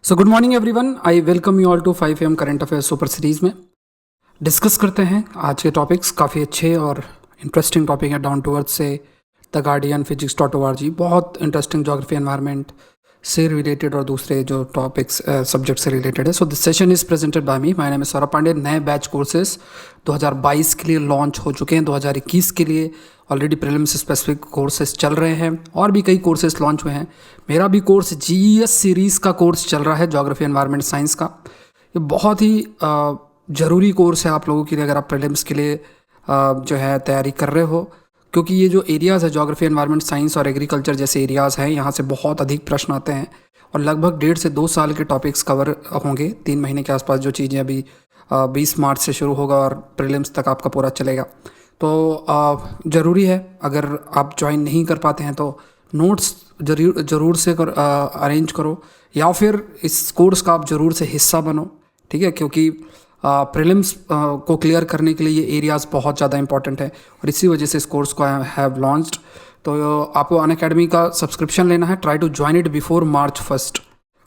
So good morning everyone, I welcome you all to 5 AM current affairs super series में। Discuss करते हैं आज के टॉपिक्स। काफ़ी अच्छे और इंटरेस्टिंग टॉपिक है। डाउन टू अर्थ से द गार्डियन, physics.org, बहुत इंटरेस्टिंग ज्योग्राफी एनवायरनमेंट से रिलेटेड और दूसरे जो टॉपिक्स सब्जेक्ट से रिलेटेड है। So this session is presented by me, my name is Saurabh Pandey. नए बैच कोर्सेज 2022 के लिए लॉन्च हो चुके हैं। 2021 के लिए ऑलरेडी प्रीलिम्स स्पेसिफिक कोर्सेज चल रहे हैं और भी कई कोर्सेज लॉन्च हुए हैं। मेरा भी कोर्स GES सीरीज़ का कोर्स चल रहा है, ज्योग्राफी एनवायरनमेंट साइंस का। ये बहुत ही ज़रूरी कोर्स है आप लोगों के लिए अगर आप प्रीलिम्स के लिए जो है तैयारी कर रहे हो, क्योंकि ये जो एरियाज़ है ज्योग्राफी एनवायरनमेंट साइंस और एग्रीकल्चर जैसे एरियाज़ हैं, यहाँ से बहुत अधिक प्रश्न आते हैं और लगभग 1.5 से 2 साल के टॉपिक्स कवर होंगे। 3 महीने के आसपास जो चीज़ें अभी 20 मार्च से शुरू होगा और प्रीलिम्स तक आपका पूरा चलेगा। तो ज़रूरी है, अगर आप ज्वाइन नहीं कर पाते हैं तो नोट्स ज़रूर से अरेंज करो या फिर इस कोर्स का आप ज़रूर से हिस्सा बनो, ठीक है, क्योंकि प्रीलिम्स को क्लियर करने के लिए ये एरियाज़ बहुत ज़्यादा इंपॉर्टेंट है और इसी वजह से इस कोर्स को आई हैव लॉन्च्ड। तो आपको अनअकैडमी का सब्सक्रिप्शन लेना है। Try to join it before March 1,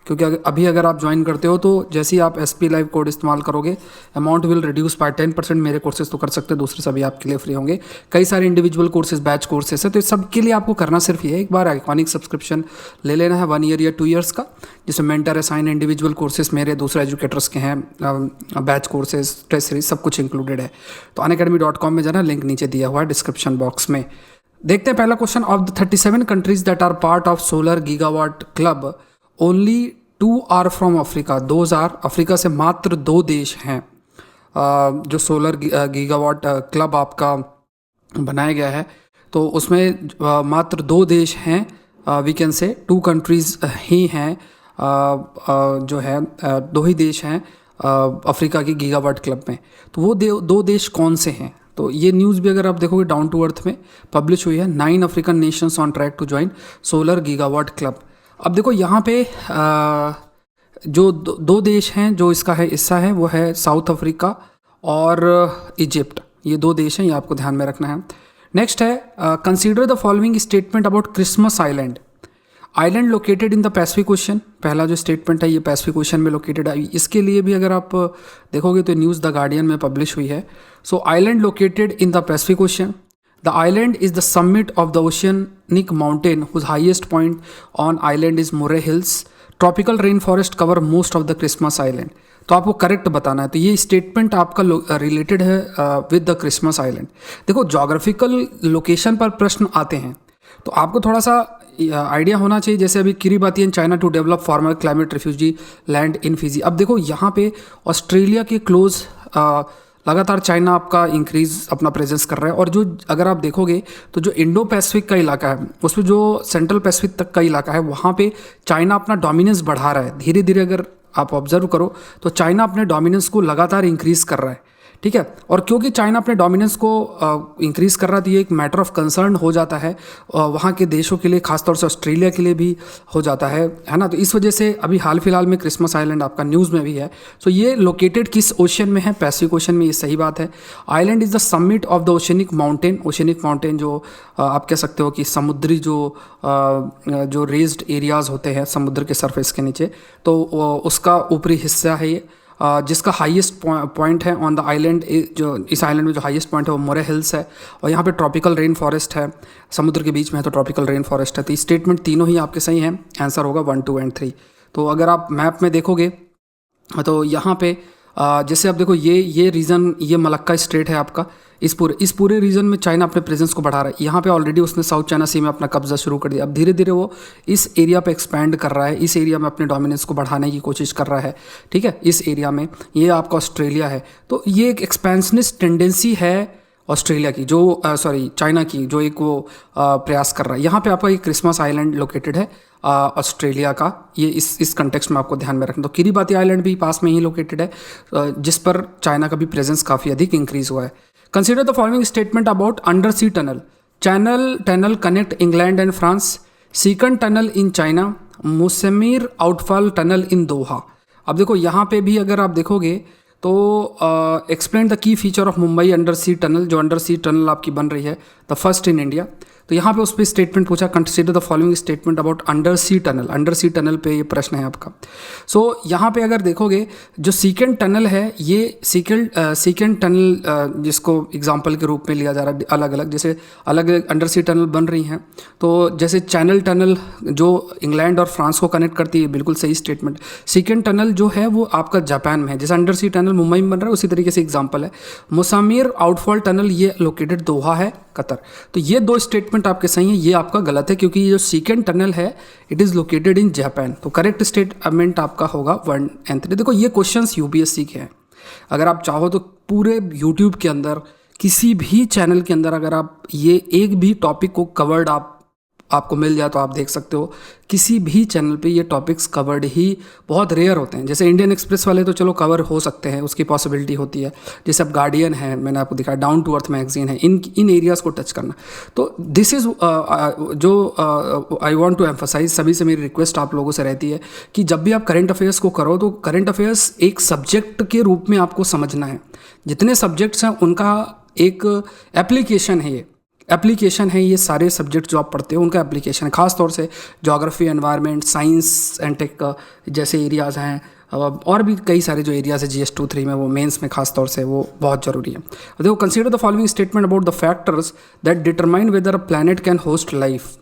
क्योंकि अभी अगर आप ज्वाइन करते हो तो जैसे ही आप SP लाइव कोड इस्तेमाल करोगे अमाउंट विल रिड्यूस बाय 10%। मेरे कोर्सेज तो कर सकते हैं, दूसरे सभी आपके लिए फ्री होंगे। कई सारे इंडिविजुअल कोर्सेज, बैच कोर्सेज है, तो इस सब के लिए आपको करना सिर्फ ये है, एक बार आइकॉनिक सब्सक्रिप्शन ले लेना है 1 ईयर या 2 ईयर्स का, जिसमें मेंटर असाइन इंडिविजुअल कोर्सेज मेरे, दूसरे एजुकेटर्स के हैं, बैच कोर्सेज, टेस्ट सीरीज, सब कुछ इंक्लूडेड है। तो unacademy.com में जाना, लिंक नीचे दिया हुआ है डिस्क्रिप्शन बॉक्स में। देखते हैं पहला question. Of the 37 countries that are part of solar gigawatt club, only 2 are from Africa. 2 Africa से मात्र 2 देश हैं जो सोलर गीगावाट क्लब आपका बनाया गया है, तो उसमें मात्र 2 देश हैं। वी कैन से 2 कंट्रीज ही हैं, जो है 2 ही देश हैं अफ्रीका की गीगावाट क्लब में। तो वो 2 देश कौन से हैं? तो ये न्यूज़ भी अगर आप देखोगे डाउन टू अर्थ में पब्लिश हुई है। 9 African nations on track to join solar gigawatt club. अब देखो यहाँ पे जो 2 देश हैं जो इसका है हिस्सा है, वो है साउथ अफ्रीका और इजिप्ट। ये 2 देश हैं, ये आपको ध्यान में रखना है। नेक्स्ट है consider the following statement about Christmas island. Island located in the Pacific ocean. पहला जो स्टेटमेंट है ये पैसिफिक ओशन में लोकेटेड है। इसके लिए भी अगर आप देखोगे तो न्यूज़ द गार्डियन में पब्लिश हुई है। So island located in the Pacific Ocean. The island is the summit of the oceanic mountain whose highest point on island is Murray Hills. Tropical rainforest cover most of the Christmas Island. तो आपको correct बताना है। तो ये statement आपका related है with the Christmas island. देखो geographical location पर प्रश्न आते हैं तो आपको थोड़ा सा आइडिया होना चाहिए। जैसे अभी Kiribati in China to develop formal climate refugee land in Fiji. अब देखो यहाँ पे ऑस्ट्रेलिया के क्लोज लगातार चाइना आपका इंक्रीज अपना प्रेजेंस कर रहा है और जो अगर आप देखोगे तो जो इंडो पैसिफिक का इलाका है उसमें जो सेंट्रल पैसिफिक तक का इलाका है वहाँ पे चाइना अपना डोमिनेंस बढ़ा रहा है। धीरे धीरे अगर आप ऑब्जर्व करो तो चाइना अपने डोमिनेंस को लगातार इंक्रीज कर रहा है, ठीक है। और क्योंकि चाइना अपने डोमिनेंस को इंक्रीज कर रहा है तो ये एक मैटर ऑफ कंसर्न हो जाता है वहाँ के देशों के लिए, खासतौर से ऑस्ट्रेलिया के लिए भी हो जाता है ना। तो इस वजह से अभी हाल फिलहाल में क्रिसमस आइलैंड आपका न्यूज़ में भी है। सो ये लोकेटेड किस ओशन में है? पैसिफिक ओशन में, ये सही बात है। Island is the summit of the oceanic mountain. Oceanic mountain जो आप कह सकते हो कि समुद्री जो रेज्ड एरियाज़ होते हैं समुद्र के सरफेस के नीचे, तो उसका ऊपरी हिस्सा है ये, जिसका हाईएस्ट पॉइंट है ऑन द आइलैंड। जो इस आइलैंड में जो हाईएस्ट पॉइंट है वो मोरे हिल्स है और यहाँ पे ट्रॉपिकल रेन फॉरेस्ट है, समुद्र के बीच में है तो ट्रॉपिकल रेन फॉरेस्ट है। तो स्टेटमेंट तीनों ही आपके सही हैं। आंसर होगा 1, 2 एंड 3। तो अगर आप मैप में देखोगे तो यहाँ पे जैसे आप देखो ये रीजन, ये मलक्का स्ट्रेट है आपका। इस पूरे रीजन में चाइना अपने प्रेजेंस को बढ़ा रहा है। यहाँ पे ऑलरेडी उसने साउथ चाइना सी में अपना कब्जा शुरू कर दिया। अब धीरे धीरे वो इस एरिया पे एक्सपैंड कर रहा है, इस एरिया में अपने डोमिनेंस को बढ़ाने की कोशिश कर रहा है, ठीक है। इस एरिया में ये आपका ऑस्ट्रेलिया है, तो ये एक एक्सपेंशनिस्ट टेंडेंसी है ऑस्ट्रेलिया की, जो चाइना की, जो एक वो प्रयास कर रहा है। यहाँ पे आपका ये क्रिसमस आइलैंड लोकेटेड है ऑस्ट्रेलिया का। ये इस कंटेक्स्ट में आपको ध्यान में रखना। तो किरिबाती आइलैंड भी पास में ही लोकेटेड है, जिस पर चाइना का भी प्रेजेंस काफ़ी अधिक इंक्रीज हुआ है। Consider the following statement about under C tunnel. Tunnel connect England and France. Seikan tunnel in China. Musaimeer outfall tunnel in Doha. अब देखो यहाँ पे भी अगर आप देखोगे तो explain the key feature of Mumbai under C tunnel. जो अंडर सी टनल आपकी बन रही है, द फर्स्ट इन इंडिया। तो यहाँ पे उस पर स्टेटमेंट पूछा, consider the following statement about under C tunnel. Under C tunnel पे ये प्रश्न है आपका। सो यहाँ पे अगर देखोगे जो सीकेंड टनल है, ये सीकेंड टनल जिसको एग्जांपल के रूप में लिया जा रहा है, अलग अलग जैसे अलग अलग अंडर सी टनल बन रही हैं। तो जैसे चैनल टनल जो इंग्लैंड और फ्रांस को कनेक्ट करती है, बिल्कुल सही स्टेटमेंट। सीकेंड टनल जो है वो आपका जापान में है, जैसे अंडर सी टनल मुंबई में बन रहा है, उसी तरीके से एग्जांपल है। मोसामिर आउटफॉल टनल ये लोकेटेड दोहा है, कतर। तो ये दो स्टेटमेंट आपके सही हैं, ये आपका गलत है, क्योंकि ये जो सीकेंड टनल है it is located in Japan. तो करेक्ट स्टेटमेंट आपका होगा 1 और 3। देखो ये क्वेश्चंस यूपीएससी के हैं। अगर आप चाहो तो पूरे यूट्यूब के अंदर किसी भी चैनल के अंदर अगर आप ये एक भी टॉपिक को कवर्ड आपको मिल जाए तो आप देख सकते हो, किसी भी चैनल पे ये टॉपिक्स कवर्ड ही बहुत रेयर होते हैं। जैसे इंडियन एक्सप्रेस वाले तो चलो कवर हो सकते हैं, उसकी पॉसिबिलिटी होती है। जैसे अब गार्डियन है, मैंने आपको दिखाया, डाउन टू अर्थ मैगजीन है, इन एरियाज़ को टच करना। तो दिस इज़ जो आई वांट टू एम्फसाइज, सभी से मेरी रिक्वेस्ट आप लोगों से रहती है कि जब भी आप करंट अफेयर्स को करो तो करंट अफेयर्स एक सब्जेक्ट के रूप में आपको समझना है। जितने सब्जेक्ट्स हैं उनका एक एप्लीकेशन है ये सारे सब्जेक्ट जो आप पढ़ते हो उनका एप्लीकेशन है। खास तौर से geography, environment, science and tech जैसे एरियाज़ हैं, और भी कई सारे जो एरियाज़ है GS 2-3 में, वो मेंस में खास तौर से वो बहुत ज़रूरी है। देखो, consider the following statement about the factors that determine whether a planet can host life.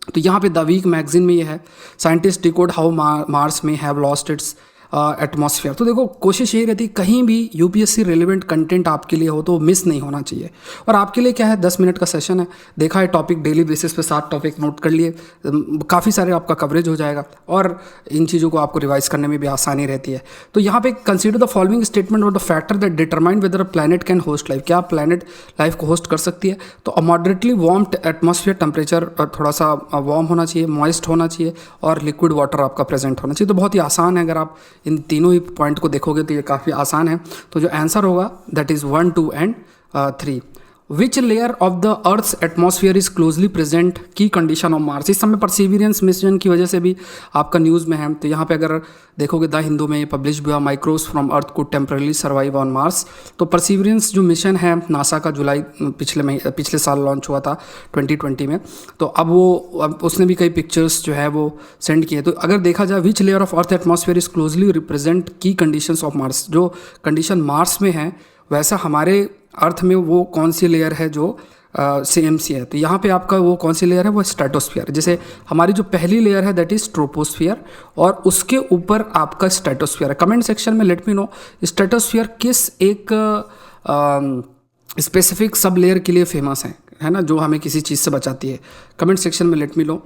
तो यहाँ पे द वीक मैगजीन में ये है, साइंटिस्ट डिकोड हाउ मार्स में हैव लॉस्ट इट्स एटमॉस्फेयर। तो देखो कोशिश यही रहती है कहीं भी यूपीएससी रिलेवेंट कंटेंट आपके लिए हो तो मिस नहीं होना चाहिए। और आपके लिए क्या है, 10 मिनट का सेशन है, देखा है टॉपिक डेली बेसिस पे 7 टॉपिक नोट कर लिए, काफ़ी सारे आपका कवरेज हो जाएगा और इन चीज़ों को आपको रिवाइज करने में भी आसानी रहती है। तो यहाँ पे कंसीडर द फॉलोइंग स्टेटमेंट और the factor that determine whether a planet can host life. क्या प्लैनेट लाइफ को होस्ट कर सकती है? तो अ मॉडरेटली वार्म एटमॉस्फेयर, टेम्परेचर थोड़ा सा वार्म होना चाहिए, मॉइस्ट होना चाहिए और लिक्विड वाटर आपका प्रेजेंट होना चाहिए। तो बहुत ही आसान है, अगर आप इन तीनों ही पॉइंट को देखोगे तो ये काफ़ी आसान है। तो जो आंसर होगा that is 1, 2 and 3। Which layer of the earth's atmosphere is closely present की कंडीशन ऑफ मार्स। इस समय परसिवियरेंस मिशन की वजह से भी आपका न्यूज़ में है। तो यहाँ पे अगर देखोगे द हिंदू में पब्लिश हुआ, microbes from earth could temporarily survive on Mars. तो परसिवियरेंस जो मिशन है नासा का, जुलाई पिछले साल लॉन्च हुआ था 2020 में। तो अब उसने भी कई पिक्चर्स जो है वो सेंड किए। तो अगर देखा जाए विच layer of earth atmosphere is closely represent की कंडीशंस ऑफ मार्स, जो कंडीशन मार्स में है वैसा हमारे अर्थ में वो कौन सी लेयर है जो सेम सी है। तो यहाँ पे आपका वो कौन सी लेयर है, वो स्ट्रेटोस्फीयर। जैसे हमारी जो पहली लेयर है दैट इज ट्रोपोस्फीयर और उसके ऊपर आपका स्ट्रेटोस्फीयर है। कमेंट सेक्शन में लेट मी नो स्ट्रेटोस्फीयर किस एक स्पेसिफिक सब लेयर के लिए फेमस है ना, जो हमें किसी चीज़ से बचाती है। कमेंट सेक्शन में let me know.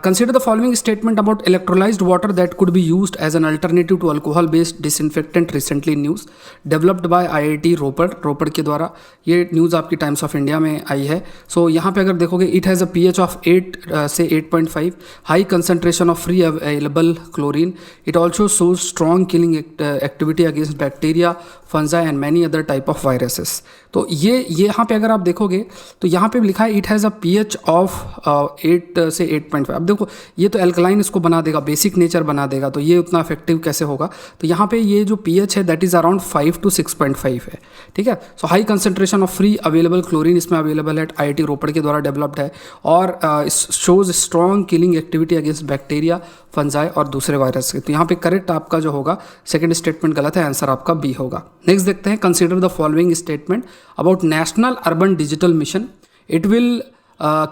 Consider the following statement about electrolysed water that could be used as an alternative to alcohol based disinfectant recently news developed by IIT Ropar के द्वारा। ये न्यूज़ आपकी टाइम्स ऑफ इंडिया में आई है। सो यहाँ पे अगर देखोगे it has a pH of 8 से 8.5, high concentration of free available chlorine. It also shows strong killing activity against bacteria, fungi and many other type of viruses. तो ये यहाँ पे अगर आप देखोगे तो यहाँ पे लिखा है it has a pH of 8 से 8.5। अब देखो ये तो एल्कलाइन इसको बना देगा, बेसिक नेचर बना देगा, तो ये उतना इफेक्टिव कैसे होगा। तो यहाँ पे ये जो pH है दैट इज़ अराउंड 5 to 6.5 है, ठीक है। So high concentration of free available chlorine इसमें अवेलेबल है, IIT रोपड़ के द्वारा डेवलप्ड है और shows strong killing activity against bacteria, fungi और दूसरे वायरस के। तो यहाँ पे करेक्ट आपका जो होगा सेकंड स्टेटमेंट गलत है, आंसर आपका बी होगा। नेक्स्ट देखते हैं, consider the following statement about national urban digital mission. It will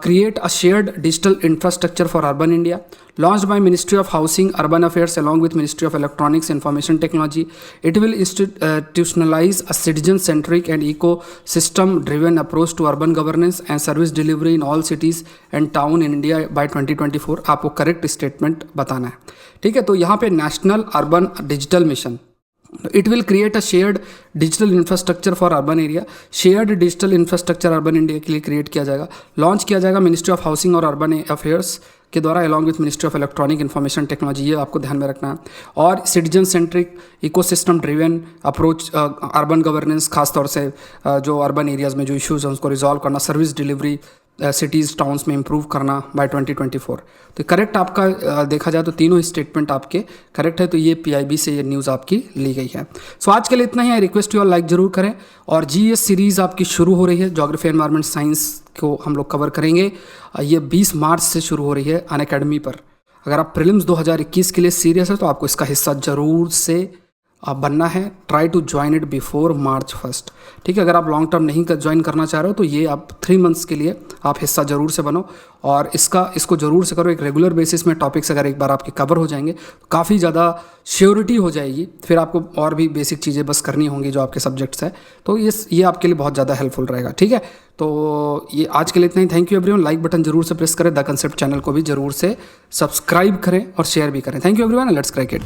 create a shared digital infrastructure for urban India, launched by Ministry of Housing, Urban Affairs along with Ministry of Electronics, Information Technology. It will institutionalize a citizen-centric and ecosystem-driven approach to urban governance and service delivery in all cities and town in India by 2024. आपको correct statement बताना है, ठीक है। तो यहाँ पे national urban digital mission, it will create a shared digital infrastructure for urban area. Shared digital infrastructure urban India के लिए क्रिएट किया जाएगा, लॉन्च किया जाएगा मिनिस्ट्री ऑफ हाउसिंग और अर्बन अफेयर्स के द्वारा along with ministry of electronic information technology. ये आपको ध्यान में रखना है। और citizen centric ecosystem driven approach urban governance, खासतौर से जो अर्बन एरियाज़ में जो इश्यूज़ हैं उसको रिजॉल्व करना, सर्विस डिलीवरी सिटीज़ टाउन्स में इम्प्रूव करना बाय 2024। तो करेक्ट आपका देखा जाए तो तीनों स्टेटमेंट आपके करेक्ट है। तो ये PIB से ये न्यूज़ आपकी ली गई है। सो आज के लिए इतना ही। I request you all like जरूर करें। और GS सीरीज़ आपकी शुरू हो रही है, ज्योग्राफी एनवायरनमेंट साइंस को हम लोग कवर करेंगे। ये 20 मार्च से शुरू हो रही है अनअकैडमी पर। अगर आप प्रीलिम्स 2021 के लिए सीरियस है तो आपको इसका हिस्सा ज़रूर से आप बनना है। Try to join it before March 1। ठीक है, अगर आप लॉन्ग टर्म नहीं ज्वाइन करना चाह रहे हो तो ये आप 3 मंथ्स के लिए आप हिस्सा ज़रूर से बनो और इसको ज़रूर से करो। एक रेगुलर बेसिस में टॉपिक्स अगर एक बार आपके कवर हो जाएंगे तो काफ़ी ज़्यादा श्योरिटी हो जाएगी। फिर आपको और भी बेसिक चीज़ें बस करनी होंगी जो आपके सब्जेक्ट्स है, तो ये आपके लिए बहुत ज़्यादा हेल्पफुल रहेगा। ठीक है, तो ये आज के लिए इतना ही। Thank you everyone. Like button जरूर से प्रेस करें। द कंसेप्ट चैनल को भी जरूर से सब्सक्राइब करें और शेयर भी करें। Thank you everyone. Let's crack it.